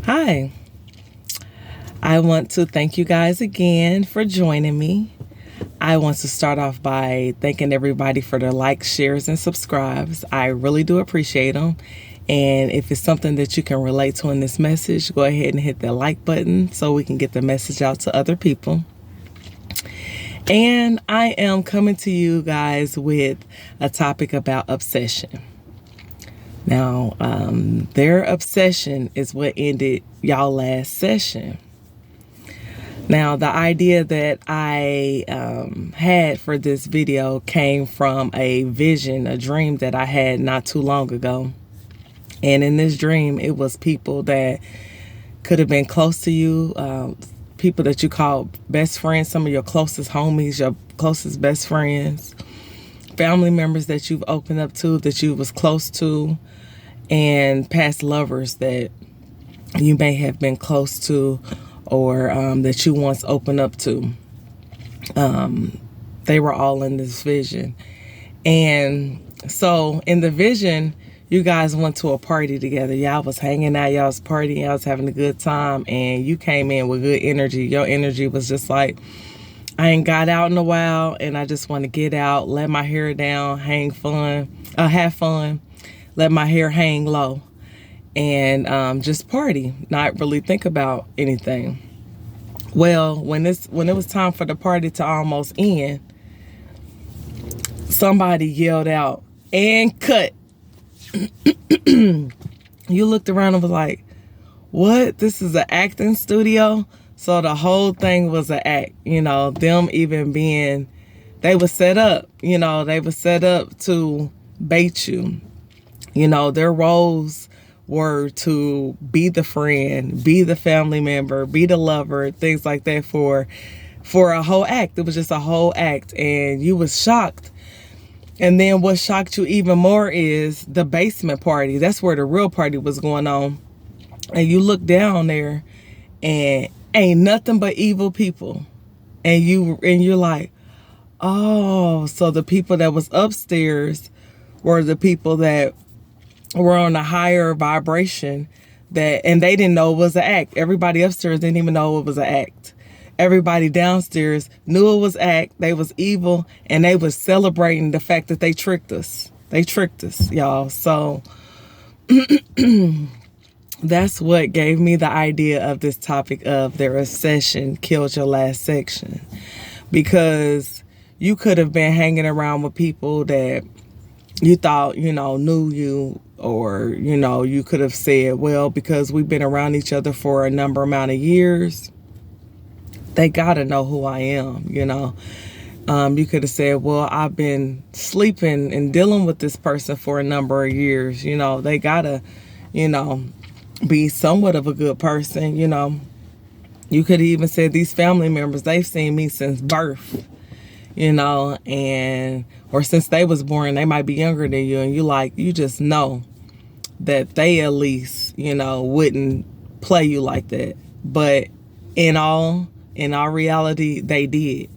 Hi, I want to thank you guys again for joining me. I want to start off by thanking everybody for their likes, shares, and subscribes. I really do appreciate them. And if it's something that you can relate to in this message, go ahead and hit that like button so we can get the message out to other people. And I am coming to you guys with a topic about obsession. Now, their obsession is what ended y'all last session. Now, the idea that I had for this video came from a vision, a dream that I had not too long ago. And in this dream, it was people that could have been close to you, people that you call best friends, some of your closest homies, your closest best friends, family members that you've opened up to, that you was close to, and past lovers that you may have been close to or that you once opened up to. They were all in this vision. And so in the vision, you guys went to a party together. Y'all was hanging out, y'all was partying, y'all was having a good time, and you came in with good energy. Your energy was just like, I ain't got out in a while, and I just want to get out, let my hair down, have fun, let my hair hang low, and just party, not really think about anything. Well, when it was time for the party to almost end, somebody yelled out, "And cut." You looked around and was like, what? This is an acting studio? So the whole thing was an act, them even being, they were set up, they were set up to bait you. Their roles were to be the friend, be the family member, be the lover, things like that for a whole act. It was just a whole act, and you was shocked. And then what shocked you even more is the basement party. That's where the real party was going on. And you look down there and ain't nothing but evil people. And you're like, oh, so the people that was upstairs were the people that were on a higher vibration, and they didn't know it was an act. Everybody upstairs didn't even know it was an act. Everybody downstairs knew it was act. They was evil, and they was celebrating the fact that they tricked us. They tricked us, y'all. So that's what gave me the idea of this topic of their obsession killed your last section. Because you could have been hanging around with people that you thought, knew you, or, you could have said, well, because we've been around each other for a number amount of years, they got to know who I am, You could have said, well, I've been sleeping and dealing with this person for a number of years. They got to, be somewhat of a good person, You could have even said these family members, they've seen me since birth, or since they was born. They might be younger than you, and you just know that they at least, wouldn't play you like that. But in all reality, they did.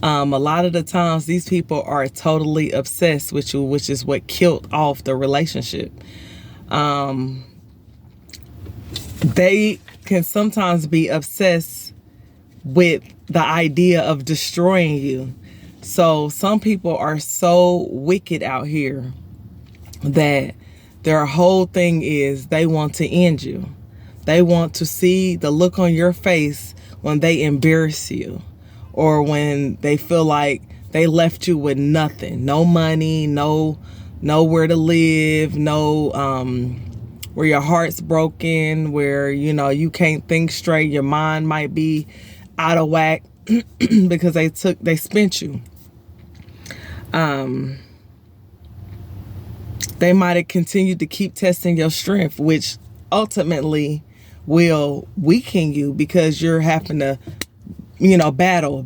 A lot of the times, these people are totally obsessed with you, which is what killed off the relationship. They can sometimes be obsessed with the idea of destroying you. So some people are so wicked out here that their whole thing is they want to end you. They want to see the look on your face when they embarrass you, or when they feel like they left you with nothing, no money, nowhere to live, where your heart's broken, where, you can't think straight. Your mind might be out of whack because they spent you. They might have continued to keep testing your strength, which ultimately will weaken you, because you're having to, battle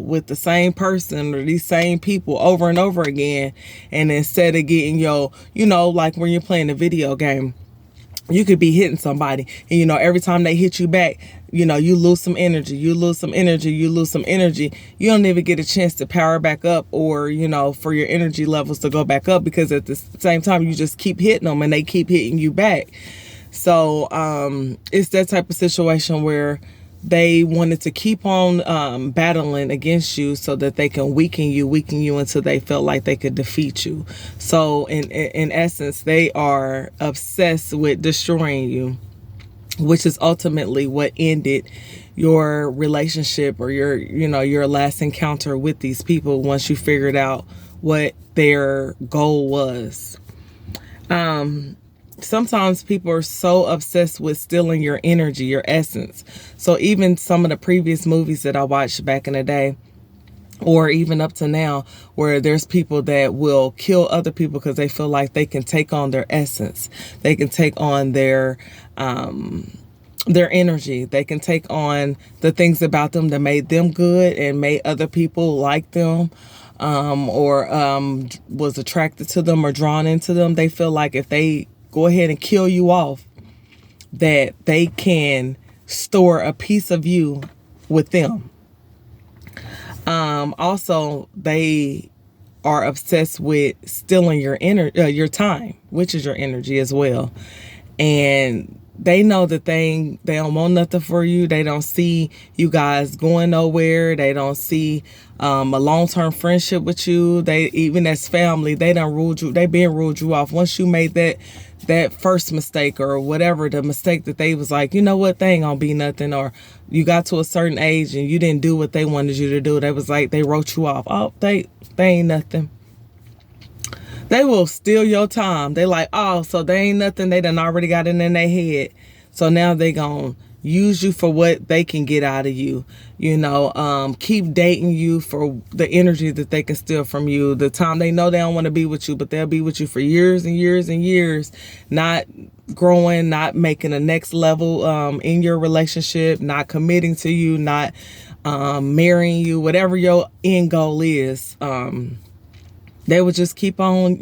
with the same person or these same people over and over again. And instead of getting like when you're playing a video game, you could be hitting somebody and, every time they hit you back, you lose some energy, you don't even get a chance to power back up, or, for your energy levels to go back up, because at the same time, you just keep hitting them and they keep hitting you back. So it's that type of situation where they wanted to keep on battling against you so that they can weaken you until they felt like they could defeat you. So in essence, they are obsessed with destroying you, which is ultimately what ended your relationship or your last encounter with these people once you figured out what their goal was. Sometimes people are so obsessed with stealing your energy, your essence. So even some of the previous movies that I watched back in the day, or even up to now, where there's people that will kill other people because they feel like they can take on their essence. They can take on their energy. They can take on the things about them that made them good and made other people like them, or was attracted to them or drawn into them. They feel like if they go ahead and kill you off, that they can store a piece of you with them. Also, they are obsessed with stealing your time, which is your energy as well. And they know that they don't want nothing for you. They don't see you guys going nowhere. They don't see a long-term friendship with you. They, even as family, they done ruled you. They been ruled you off. Once you made that first mistake or whatever, the mistake that they was like, you know what, they ain't gonna be nothing, or you got to a certain age and you didn't do what they wanted you to do. They was like, they wrote you off. Oh, they ain't nothing. They will steal your time. They like, oh, so they ain't nothing. They done already got it in their head. So now they gonna use you for what they can get out of you. Keep dating you for the energy that they can steal from you. The time they know they don't want to be with you, but they'll be with you for years and years and years, not growing, not making the next level in your relationship, not committing to you, not marrying you, whatever your end goal is. They would just keep on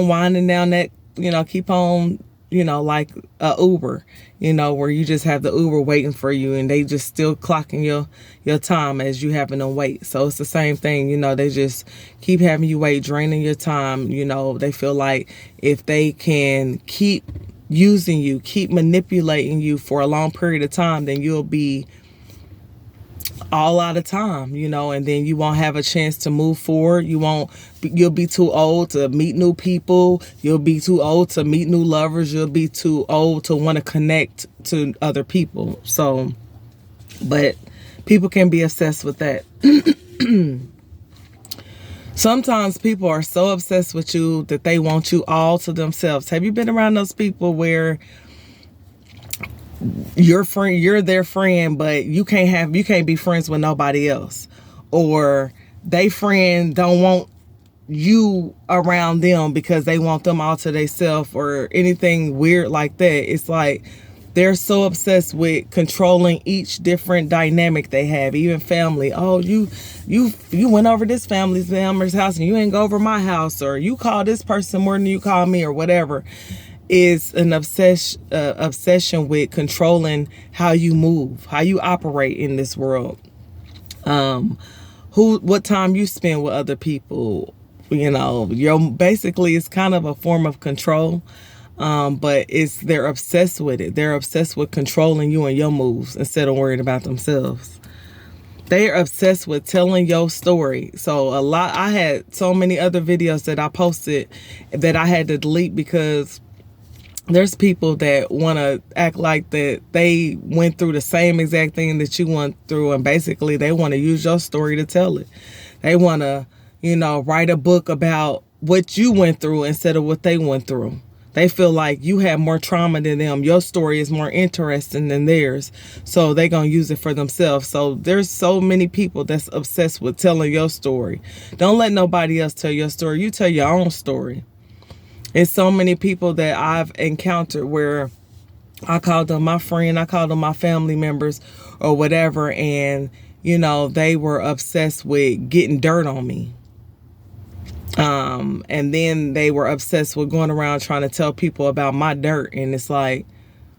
winding down that, keep on, like a Uber, where you just have the Uber waiting for you and they just still clocking your time as you having them wait. So it's the same thing, they just keep having you wait, draining your time. They feel like if they can keep using you, keep manipulating you for a long period of time, then you'll be all out of time, and then you won't have a chance to move forward. You'll be too old to meet new people. You'll be too old to meet new lovers. You'll be too old to want to connect to other people. So, but people can be obsessed with that. Sometimes people are so obsessed with you that they want you all to themselves. Have you been around those people where you're their friend, but you can't be friends with nobody else, or they friend don't want you around them because they want them all to themselves, or anything weird like that? It's like they're so obsessed with controlling each different dynamic they have, even family. Oh, you went over this member's house and you ain't go over my house, or you call this person more than you call me, or whatever. Is an obsession with controlling how you move, how you operate in this world, what time you spend with other people. Basically it's kind of a form of control, but they're obsessed with it. They're obsessed with controlling you and your moves instead of worrying about themselves. They are obsessed with telling your story. So I had so many other videos that I posted that I had to delete because there's people that want to act like that they went through the same exact thing that you went through, and basically they want to use your story to tell it. They want to, write a book about what you went through instead of what they went through. They feel like you have more trauma than them. Your story is more interesting than theirs, so they're going to use it for themselves. So there's so many people that's obsessed with telling your story. Don't let nobody else tell your story. You tell your own story. It's so many people that I've encountered where I called them my friend, I called them my family members or whatever, and they were obsessed with getting dirt on me. And then they were obsessed with going around trying to tell people about my dirt. And it's like,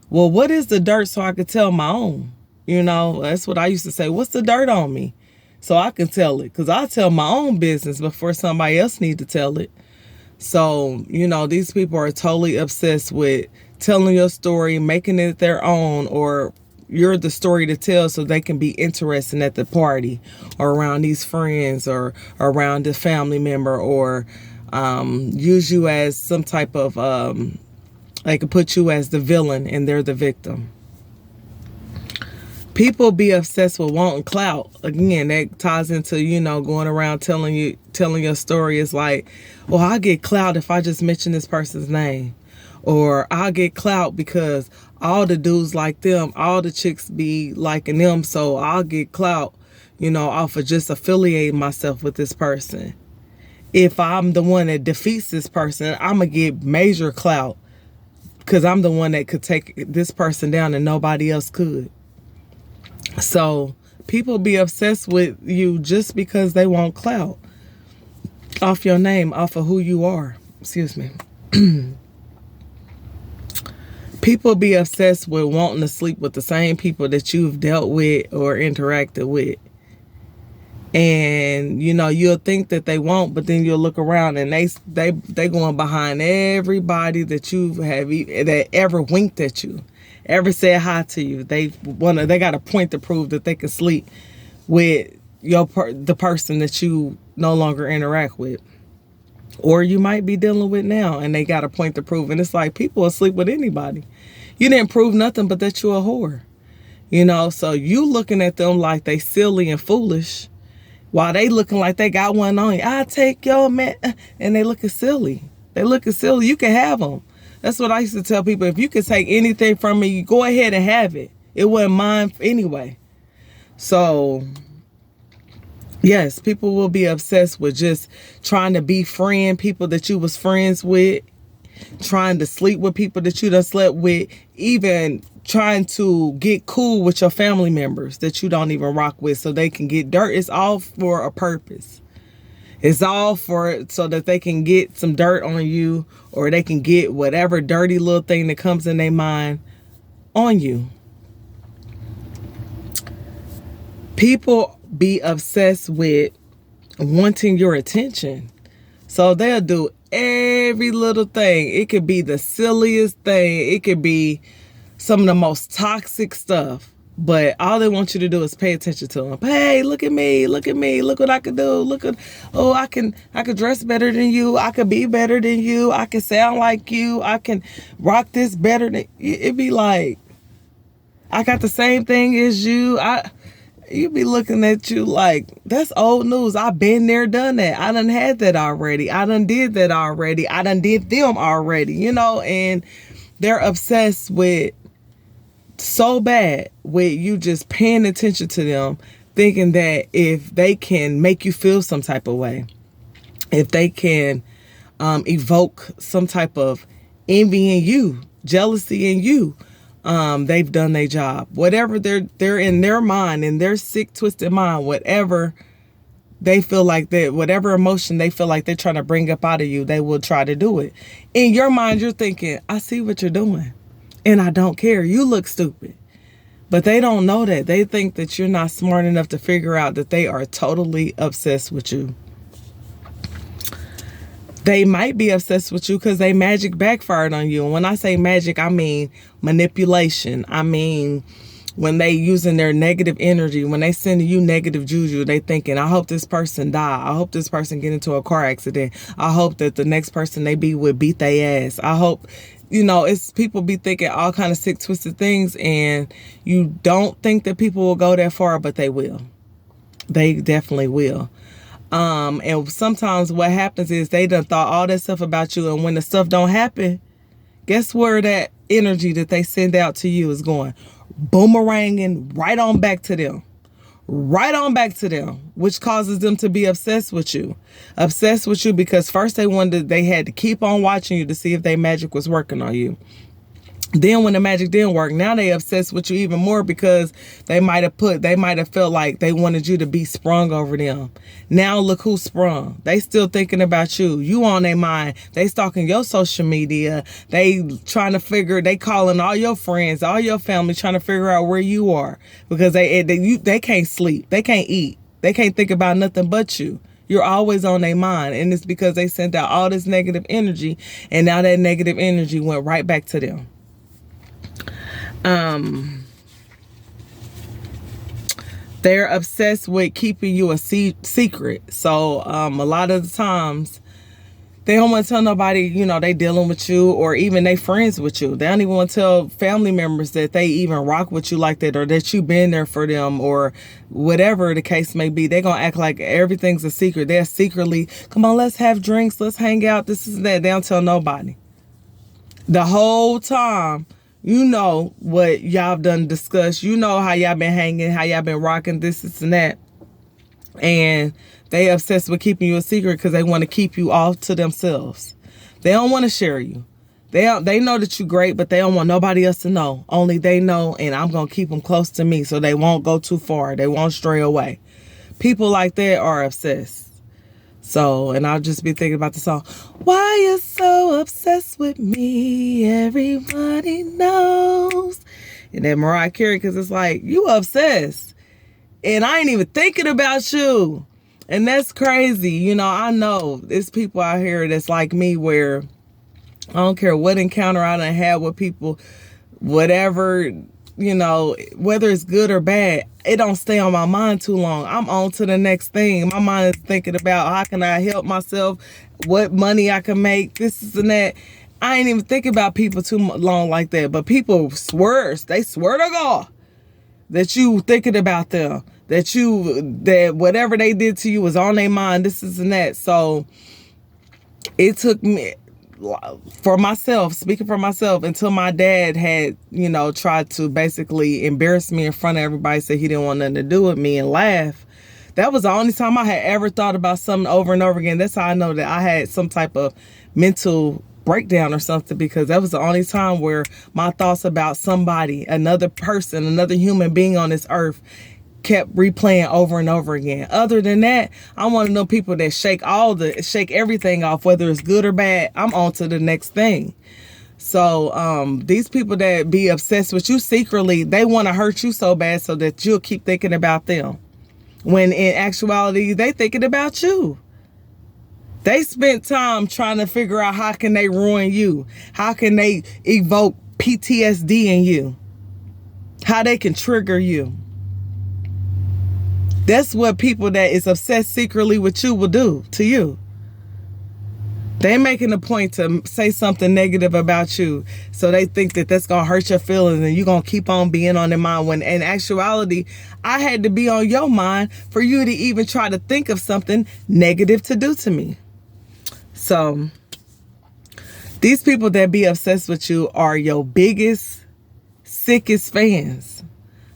well, what is the dirt so I could tell my own? That's what I used to say. What's the dirt on me? So I can tell it, because I tell my own business before somebody else need to tell it. So, these people are totally obsessed with telling your story, making it their own, or you're the story to tell so they can be interested at the party or around these friends or around the family member, or use you as some type of, they could put you as the villain and they're the victim. People be obsessed with wanting clout. Again, that ties into, going around telling your story. It's like, well, I'll get clout if I just mention this person's name. Or I'll get clout because all the dudes like them, all the chicks be liking them, so I'll get clout, off of just affiliating myself with this person. If I'm the one that defeats this person, I'm going to get major clout because I'm the one that could take this person down and nobody else could. So people be obsessed with you just because they want clout off your name, off of who you are. Excuse me. People be obsessed with wanting to sleep with the same people that you've dealt with or interacted with. And, you'll think that they won't, but then you'll look around and they going behind everybody that that ever winked at you, ever said hi to you. They got a point to prove that they can sleep with the person that you no longer interact with. Or you might be dealing with now and they got a point to prove. And it's like, people will sleep with anybody. You didn't prove nothing but that you're a whore. So you looking at them like they silly and foolish while they looking like they got one on you. I'll take your man. And they looking silly. You can have them. That's what I used to tell people. If you could take anything from me, you go ahead and have it. It wasn't mine anyway. So yes, people will be obsessed with just trying to befriend people that you was friends with, trying to sleep with people that you done slept with, even trying to get cool with your family members that you don't even rock with so they can get dirt. It's all for a purpose. It's all so that they can get some dirt on you, or they can get whatever dirty little thing that comes in their mind on you. People be obsessed with wanting your attention. So they'll do every little thing. It could be the silliest thing. It could be some of the most toxic stuff. But all they want you to do is pay attention to them. Hey, look at me. Look at me. Look what I can do. I could dress better than you. I could be better than you. I can sound like you. I can rock this better than you. It'd be like, I got the same thing as you. You be looking at you like, that's old news. I've been there, done that. I done had that already. I done did that already. I done did them already, and they're obsessed with so bad with you just paying attention to them, thinking that if they can make you feel some type of way, if they can evoke some type of envy in you, jealousy in you, they've done their job. Whatever they're in their mind, in their sick, twisted mind, whatever they feel like that, whatever emotion they feel like they're trying to bring up out of you, they will try to do it. In your mind, you're thinking, I see what you're doing and I don't care. You look stupid. But they don't know that. They think that you're not smart enough to figure out that they are totally obsessed with you. They might be obsessed with you because they magic backfired on you. And when I say magic, I mean manipulation. I mean, when they using their negative energy, when they sending you negative juju, they thinking, I hope this person die. I hope this person get into a car accident. I hope that the next person they be with beat their ass. I hope, it's people be thinking all kind of sick, twisted things. And you don't think that people will go that far, but they will. They definitely will. And sometimes what happens is they done thought all that stuff about you, and when the stuff don't happen, guess where that energy that they send out to you is going? Boomeranging right on back to them. Right on back to them, which causes them to be obsessed with you. Obsessed with you because first they had to keep on watching you to see if their magic was working on you. Then when the magic didn't work, now they obsessed with you even more because they might have felt like they wanted you to be sprung over them. Now look who sprung. They still thinking about you. You on their mind. They stalking your social media. They calling all your friends, all your family, trying to figure out where you are because they can't sleep. They can't eat. They can't think about nothing but you. You're always on their mind. And it's because they sent out all this negative energy, and now that negative energy went right back to them. Um, they're obsessed with keeping you a secret. So a lot of the times they don't want to tell nobody, you know, they dealing with you, or even they friends with you. They don't even want to tell family members that they even rock with you like that, or that you been there for them, or whatever the case may be. They're going to act like everything's a secret. They're secretly, come on, let's have drinks, let's hang out, this is that. They don't tell nobody. The whole time, you know what y'all done discussed. You know how y'all been hanging, how y'all been rocking, this and that. And they obsessed with keeping you a secret because they want to keep you all to themselves. They don't want to share you. They know that you're great, but they don't want nobody else to know. Only they know, and I'm going to keep them close to me so they won't go too far. They won't stray away. People like that are obsessed. So, and I'll just be thinking about the song, why you so obsessed with me? Everybody knows. And then Mariah Carey, because it's like, you obsessed. And I ain't even thinking about you. And that's crazy. You know, I know there's people out here that's like me, where I don't care what encounter I done had with people, whatever, you know, whether it's good or bad, it don't stay on my mind too long. I'm on to the next thing. My mind is thinking about how can I help myself, what money I can make, this is and that. I ain't even thinking about people too long like that. But people they swear to God that you thinking about them, that whatever they did to you was on their mind, this is and that. So it took me, for myself, speaking for myself, until my dad had, you know, tried to basically embarrass me in front of everybody, said he didn't want nothing to do with me, and laugh. That was the only time I had ever thought about something over and over again. That's how I know that I had some type of mental breakdown or something, because that was the only time where my thoughts about somebody, another person, another human being on this earth kept replaying over and over again. Other than that, I'm one of them people that shake everything off, whether it's good or bad. I'm on to the next thing. So these people that be obsessed with you secretly, they want to hurt you so bad so that you'll keep thinking about them, when in actuality they thinking about you. They spent time trying to figure out how can they ruin you, how can they evoke PTSD in you, how they can trigger you. That's what people that is obsessed secretly with you will do to you. They making a point to say something negative about you, so they think that that's going to hurt your feelings and you're going to keep on being on their mind, when in actuality, I had to be on your mind for you to even try to think of something negative to do to me. So these people that be obsessed with you are your biggest, sickest fans.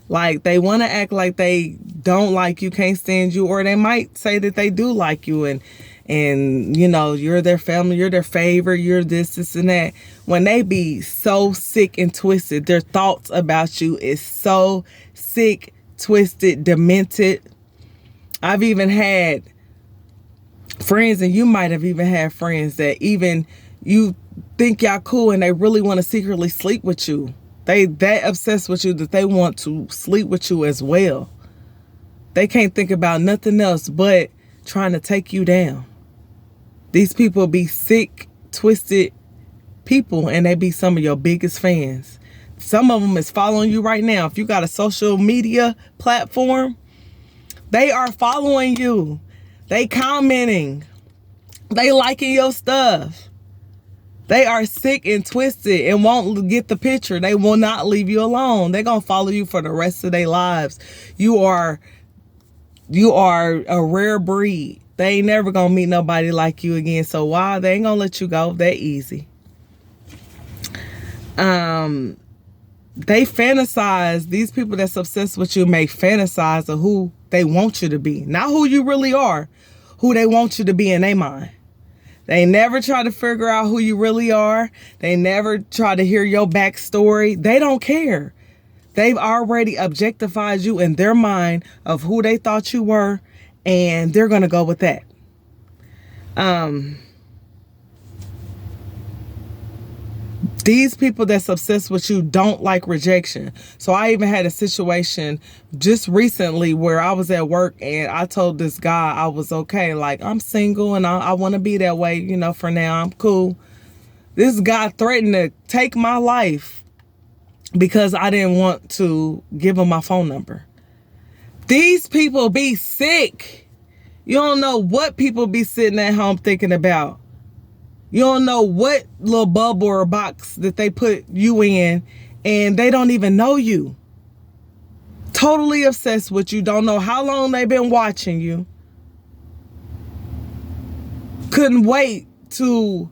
Like, they want to act like they don't like you, can't stand you, or they might say that they do like you, and you know, you're their family, you're their favorite, you're this and that. When they be so sick and twisted, their thoughts about you is so sick, twisted, demented. I've even had friends, and you might have even had friends, that even you think y'all cool and they really want to secretly sleep with you. They that obsessed with you that they want to sleep with you as well. They can't think about nothing else but trying to take you down. These people be sick, twisted people, and they be some of your biggest fans. Some of them is following you right now. If you got a social media platform, they are following you. They commenting. They liking your stuff. They are sick and twisted and won't get the picture. They will not leave you alone. They're going to follow you for the rest of their lives. You are a rare breed. They ain't never going to meet nobody like you again. So why? They ain't going to let you go that easy. They fantasize. These people that's obsessed with you may fantasize of who they want you to be. Not who you really are. Who they want you to be in their mind. They never try to figure out who you really are. They never try to hear your backstory. They don't care. They've already objectified you in their mind of who they thought you were, and they're going to go with that. These people that's obsessed with you don't like rejection. So I even had a situation just recently where I was at work and I told this guy I was okay. Like, I'm single and I want to be that way, you know, for now. I'm cool. This guy threatened to take my life because I didn't want to give them my phone number. These people be sick. You don't know what people be sitting at home thinking about. You don't know what little bubble or box that they put you in, and they don't even know you. Totally obsessed with you. Don't know how long they've been watching you. Couldn't wait to,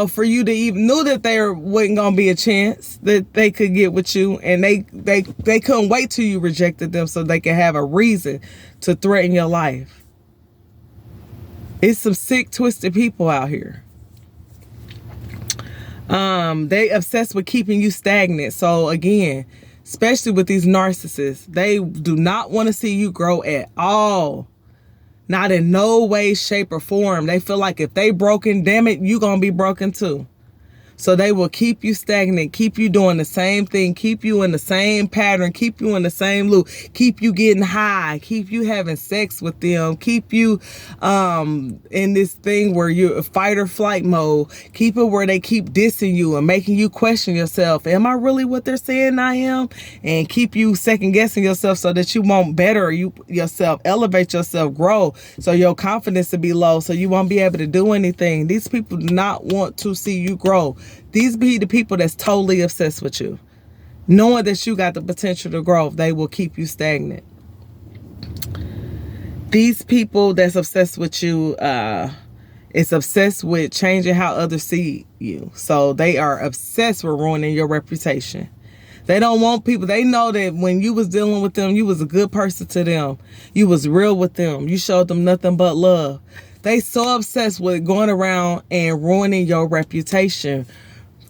for you to even knew that there wasn't gonna be a chance that they could get with you, and they couldn't wait till you rejected them so they could have a reason to threaten your life. It's some sick, twisted people out here. They obsessed with keeping you stagnant. So again, especially with these narcissists, they do not want to see you grow at all. Not in no way, shape, or form. They feel like if they broken, damn it, you gonna be broken too. So they will keep you stagnant, keep you doing the same thing, keep you in the same pattern, keep you in the same loop, keep you getting high, keep you having sex with them, keep you in this thing where you're fight or flight mode, keep it where they keep dissing you and making you question yourself. Am I really what they're saying I am? And keep you second guessing yourself so that you won't better yourself, elevate yourself, grow, so your confidence will be low, so you won't be able to do anything. These people do not want to see you grow. These be the people that's totally obsessed with you. Knowing that you got the potential to grow, they will keep you stagnant. These people that's obsessed with you is obsessed with changing how others see you. So they are obsessed with ruining your reputation. They don't want people. They know that when you was dealing with them, you was a good person to them. You was real with them. You showed them nothing but love. They so obsessed with going around and ruining your reputation,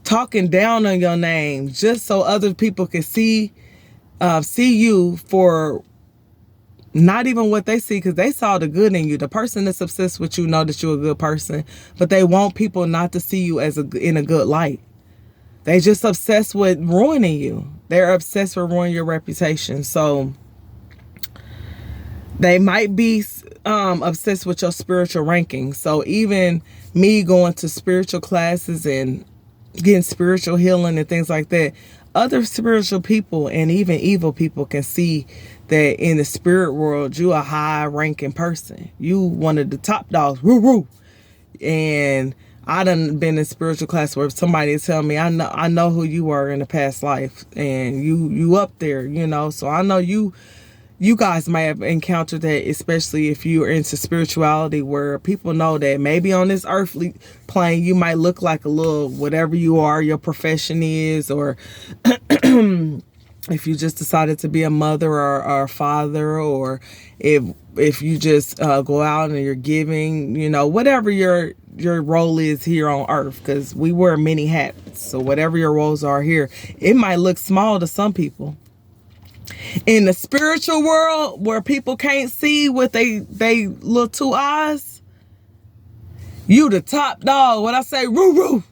talking down on your name just so other people can see you for not even what they see, because they saw the good in you. The person that's obsessed with you know that you're a good person, but they want people not to see you as in a good light. They just obsessed with ruining you. They're obsessed with ruining your reputation. So they might be obsessed with your spiritual ranking. So even me going to spiritual classes and getting spiritual healing and things like that, other spiritual people and even evil people can see that in the spirit world, you a high ranking person. You one of the top dogs. Woo woo. And I done been in spiritual class where somebody tell me, I know who you were in the past life, and you up there, so I know you guys might have encountered that, especially if you're into spirituality, where people know that maybe on this earthly plane, you might look like a little, whatever you are, your profession is, or if you just decided to be a mother or a father, or if you just go out and you're giving, whatever your role is here on earth, because we wear many hats. So whatever your roles are here, it might look small to some people. In the spiritual world, where people can't see with they little two eyes, you the top dog. When I say roo roo,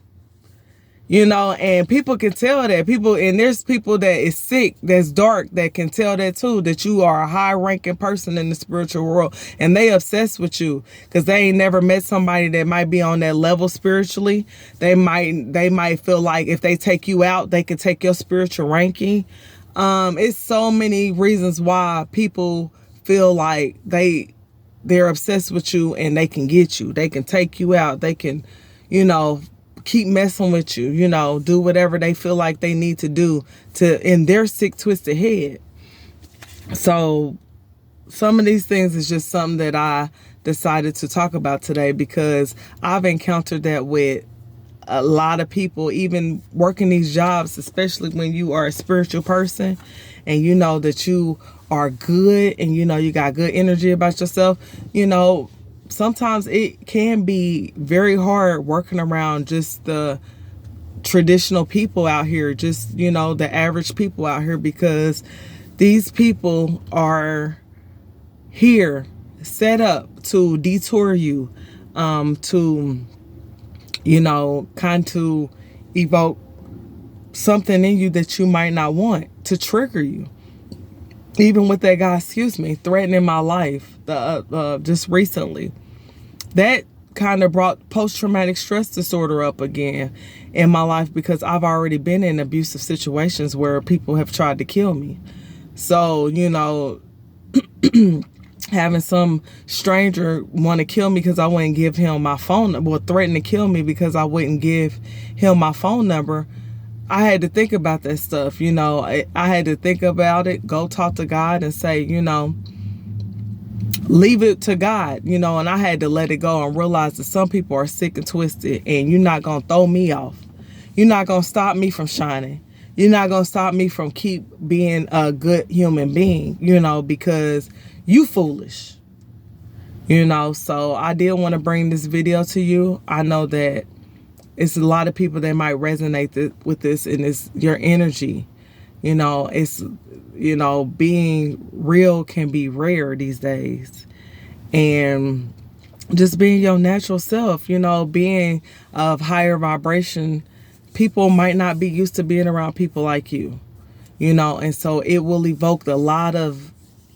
and people can tell that. And there's people that is sick, that's dark, that can tell that too, that you are a high ranking person in the spiritual world, and they obsessed with you because they ain't never met somebody that might be on that level spiritually. They might feel like if they take you out, they can take your spiritual ranking. It's so many reasons why people feel like they're obsessed with you and they can get you. They can take you out. They can, keep messing with you, do whatever they feel like they need to do in their sick, twisted head. So some of these things is just something that I decided to talk about today, because I've encountered that with a lot of people, even working these jobs, especially when you are a spiritual person and you know that you are good and you got good energy about yourself. Sometimes it can be very hard working around just the traditional people out here, just the average people out here, because these people are here set up to detour you, to kind to evoke something in you that you might not want, to trigger you. Even with that guy, threatening my life just recently, that kind of brought post-traumatic stress disorder up again. in my life because I've already been in abusive situations where people have tried to kill me. So, you know, having some stranger want to kill me because I wouldn't give him my phone number, or threaten to kill me because I wouldn't give him my phone number, I had to think about that stuff. You know, I had to think about it, go talk to God and say, you know, leave it to God, you know, and I had to let it go and realize that some people are sick and twisted, and you're not going to throw me off. You're not going to stop me from shining. You're not going to stop me from keep being a good human being, you know, because you foolish, you know. So I did want to bring this video to you. I know that it's a lot of people that might resonate with this, and it's your energy. You know, it's, you know, being real can be rare these days. And just being your natural self, you know, being of higher vibration, people might not be used to being around people like you, you know, and so it will evoke a lot of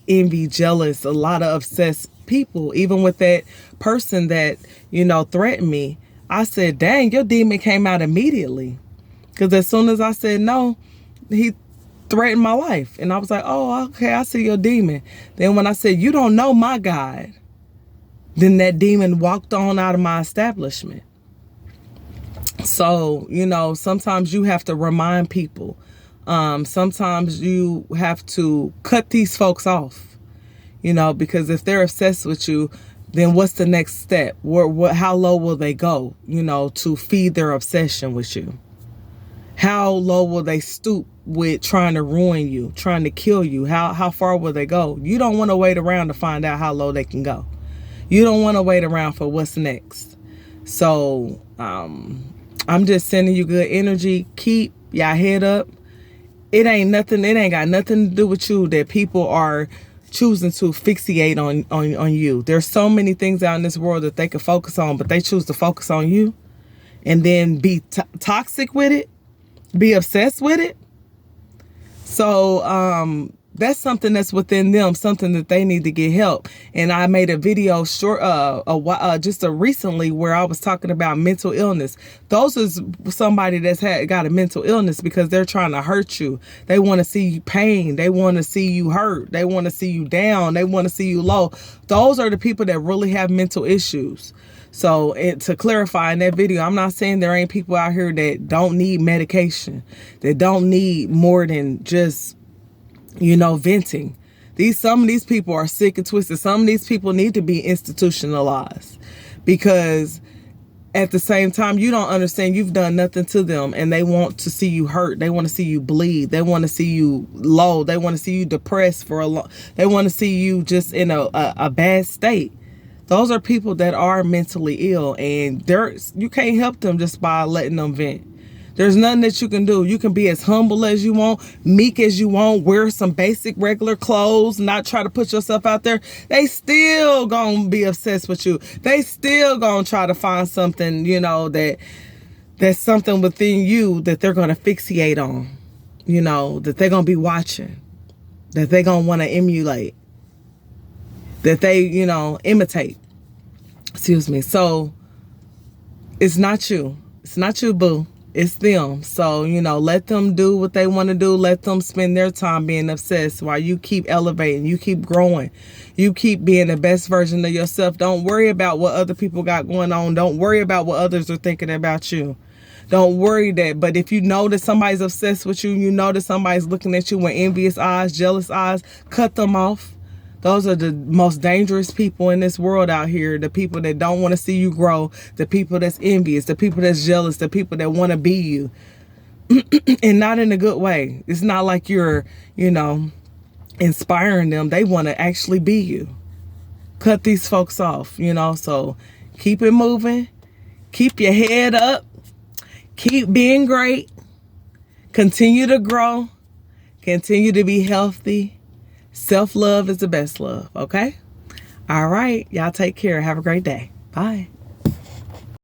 envy, jealous, a lot of obsessed people. Even with that person that, you know, threatened me, I said, dang, your demon came out immediately. Because as soon as I said no, he threatened my life. And I was like, oh, okay, I see your demon. Then when I said, you don't know my God, then that demon walked on out of my establishment. So, you know, sometimes you have to remind people. Sometimes you have to cut these folks off, you know, because if they're obsessed with you, then what's the next step? How low will they go, you know, to feed their obsession with you? How low will they stoop with trying to ruin you, trying to kill you? How far will they go? You don't want to wait around to find out how low they can go. You don't want to wait around for what's next. So I'm just sending you good energy. Keep your head up. It ain't got nothing to do with you that people are choosing to fixate on you. There's so many things out in this world that they can focus on, but they choose to focus on you and then be toxic with it, be obsessed with it. So that's something that's within them, something that they need to get help. And I made a video recently where I was talking about mental illness. Those is somebody that's got a mental illness because they're trying to hurt you. They want to see you pain. They want to see you hurt. They want to see you down. They want to see you low. Those are the people that really have mental issues. So to clarify in that video, I'm not saying there ain't people out here that don't need medication, that don't need more than just, you know, venting. Some of these people are sick and twisted. Some of these people need to be institutionalized because at the same time, you don't understand you've done nothing to them and they want to see you hurt. They want to see you bleed. They want to see you low. They want to see you depressed they want to see you just in a bad state. Those are people that are mentally ill, and you can't help them just by letting them vent. There's nothing that you can do. You can be as humble as you want, meek as you want, wear some basic regular clothes, not try to put yourself out there. They still gonna be obsessed with you. They still gonna try to find something, you know, that's something within you that they're gonna fixate on, you know, that they're gonna be watching, that they're gonna want to emulate, that they, you know, imitate. Excuse me. So it's not you. It's not you, boo. It's them. So, you know, let them do what they want to do. Let them spend their time being obsessed while you keep elevating. You keep growing. You keep being the best version of yourself. Don't worry about what other people got going on. Don't worry about what others are thinking about you. Don't worry that. But if you know that somebody's obsessed with you, you know that somebody's looking at you with envious eyes, jealous eyes, cut them off. Those are the most dangerous people in this world out here. The people that don't want to see you grow. The people that's envious. The people that's jealous. The people that want to be you. And not in a good way. It's not like you're, you know, inspiring them. They want to actually be you. Cut these folks off, you know. So keep it moving. Keep your head up. Keep being great. Continue to grow. Continue to be healthy. Self-love is the best love, okay? All right. Y'all take care. Have a great day. Bye.